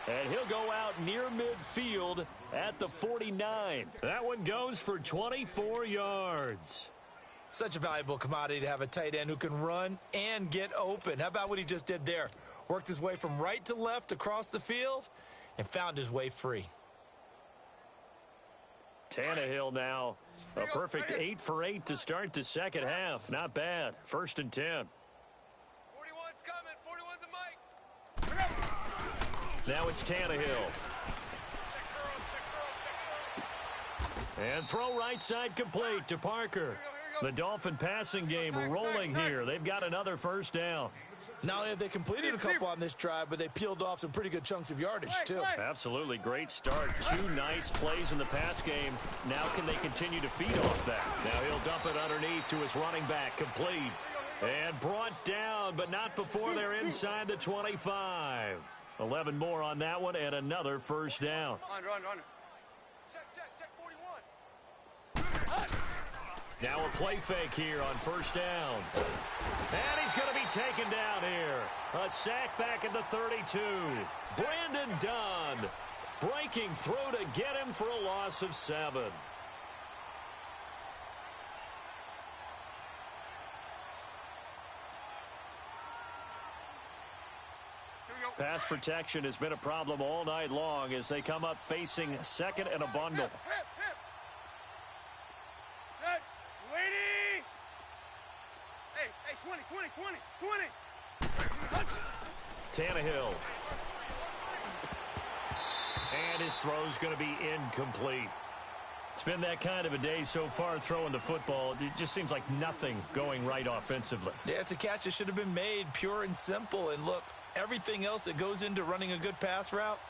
And he'll go out near midfield at the 49. That one goes for 24 yards. Such a valuable commodity to have a tight end who can run and get open. How about what he just did there? Worked his way from right to left across the field and found his way free. Tannehill now, a perfect 8 for 8 to start the second half. Not bad. 1st and 10. 41's coming. 41's a mic. Now it's Tannehill. Check girls, check girls, check girls. And throw right side complete to Parker. The Dolphin passing game rolling here. They've got another first down. Not only have they completed a couple on this drive, but they peeled off some pretty good chunks of yardage, too. Absolutely great start. 2 nice plays in the pass game. Now can they continue to feed off that? Now he'll dump it underneath to his running back. Complete. And brought down, but not before they're inside the 25. 11 more on that one and another first down. Run. Check 41. Now a play fake here on first down. And he's going to be taken down here. A sack back at the 32. Brandon Dunn breaking through to get him for a loss of 7. Pass protection has been a problem all night long as they come up facing second and a bundle. Waiting! Hey, 20. Tannehill. And his throw's going to be incomplete. It's been that kind of a day so far throwing the football. It just seems like nothing going right offensively. Yeah, it's a catch that should have been made, pure and simple. And look, everything else that goes into running a good pass route,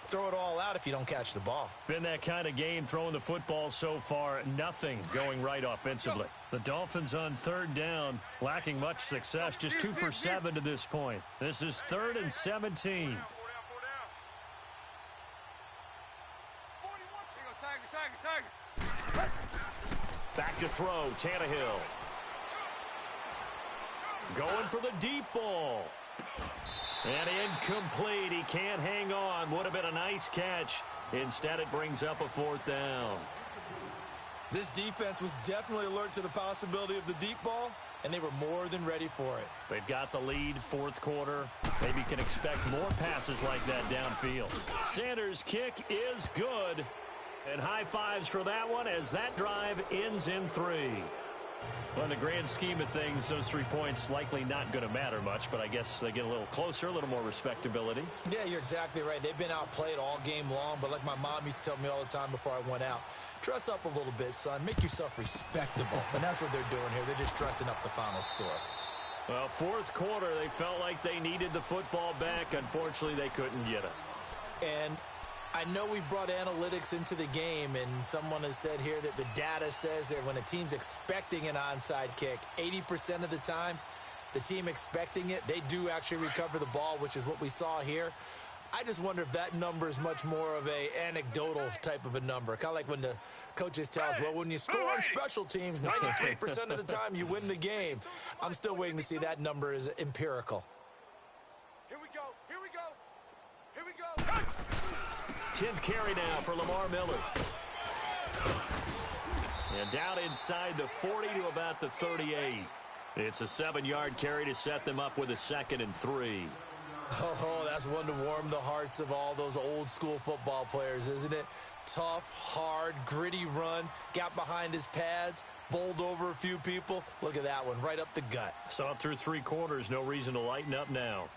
throw it all out if you don't catch the ball. Been that kind of game throwing the football so far. Nothing going right offensively. The Dolphins on 3rd down, lacking much success. Just 2 for 7 to this point. This is 3rd and 17. Tiger. Back to throw, Tannehill. Going for the deep ball. And incomplete. He can't hang on. Would have been a nice catch. Instead, it brings up a 4th down. This defense was definitely alert to the possibility of the deep ball, and they were more than ready for it. They've got the lead, 4th quarter. Maybe can expect more passes like that downfield. Sanders' kick is good. And high fives for that one as that drive ends in 3. Well, in the grand scheme of things, those 3 points likely not going to matter much, but I guess they get a little closer, a little more respectability. Yeah, you're exactly right. They've been outplayed all game long, but like my mom used to tell me all the time before I went out, dress up a little bit, son. Make yourself respectable. And that's what they're doing here. They're just dressing up the final score. Well, 4th quarter, they felt like they needed the football back. Unfortunately, they couldn't get it. And I know we brought analytics into the game, and someone has said here that the data says that when a team's expecting an onside kick, 80% of the time, the team expecting it, they do actually recover the ball, which is what we saw here. I just wonder if that number is much more of a anecdotal type of a number. Kind of like when the coaches tell us, well, when you score on special teams, 93% of the time you win the game. I'm still waiting to see that number is empirical. Here we go. 10th carry now for Lamar Miller. And down inside the 40 to about the 38. It's a 7-yard carry to set them up with a 2nd and 3. Oh, that's one to warm the hearts of all those old school football players, isn't it? Tough, hard, gritty run, got behind his pads, bowled over a few people. Look at that one, right up the gut. Saw it through 3 quarters, no reason to lighten up now.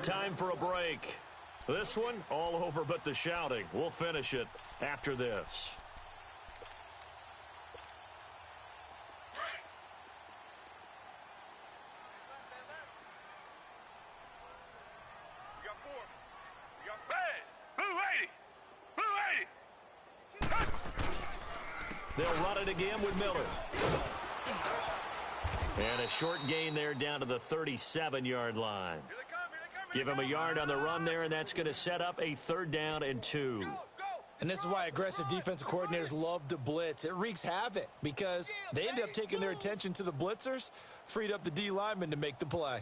Time for a break. This one, all over but the shouting. We'll finish it after this. You got 4. You got They'll run it again with Miller. And a short gain there down to the 37-yard line. Here they come. Give him a yard on the run there, and that's going to set up a 3rd down and 2. And this is why aggressive defensive coordinators love to blitz. It wreaks havoc because they end up taking their attention to the blitzers, freed up the D lineman to make the play.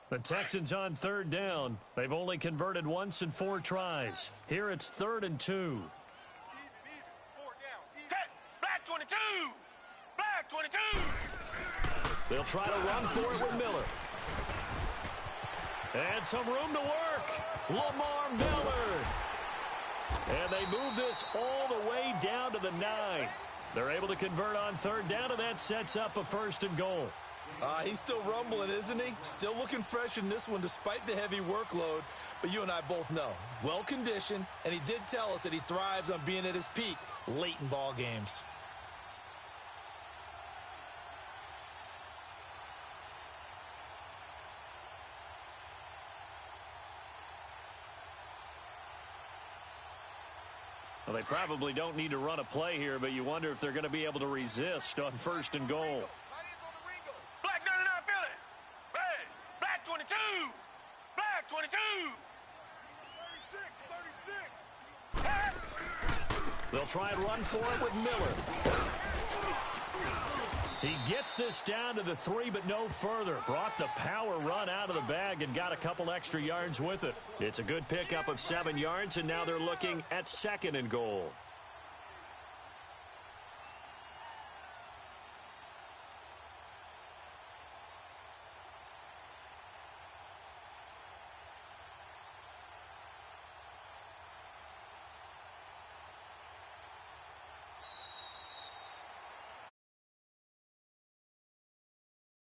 The Texans on third down. They've only converted once in 4 tries. Here it's 3rd and 2. Even. 4 down. Set. Black 22. Black 22. They'll try to run for it with Miller. And some room to work. Lamar Miller. And they move this all the way down to the 9. They're able to convert on third down, and that sets up a 1st and goal. He's still rumbling, isn't he? Still looking fresh in this one despite the heavy workload. But you and I both know, well-conditioned, and he did tell us that he thrives on being at his peak late in ball games. Well, they probably don't need to run a play here, but you wonder if they're going to be able to resist on 1st and goal. Tight ends on the Ringo. Black 99 Philly. Red. Black 22. Black 22. 36. They'll try and run for it with Miller. He gets this down to the 3, but no further. Brought the power run out of the bag and got a couple extra yards with it. It's a good pickup of 7 yards, and now they're looking at 2nd and goal.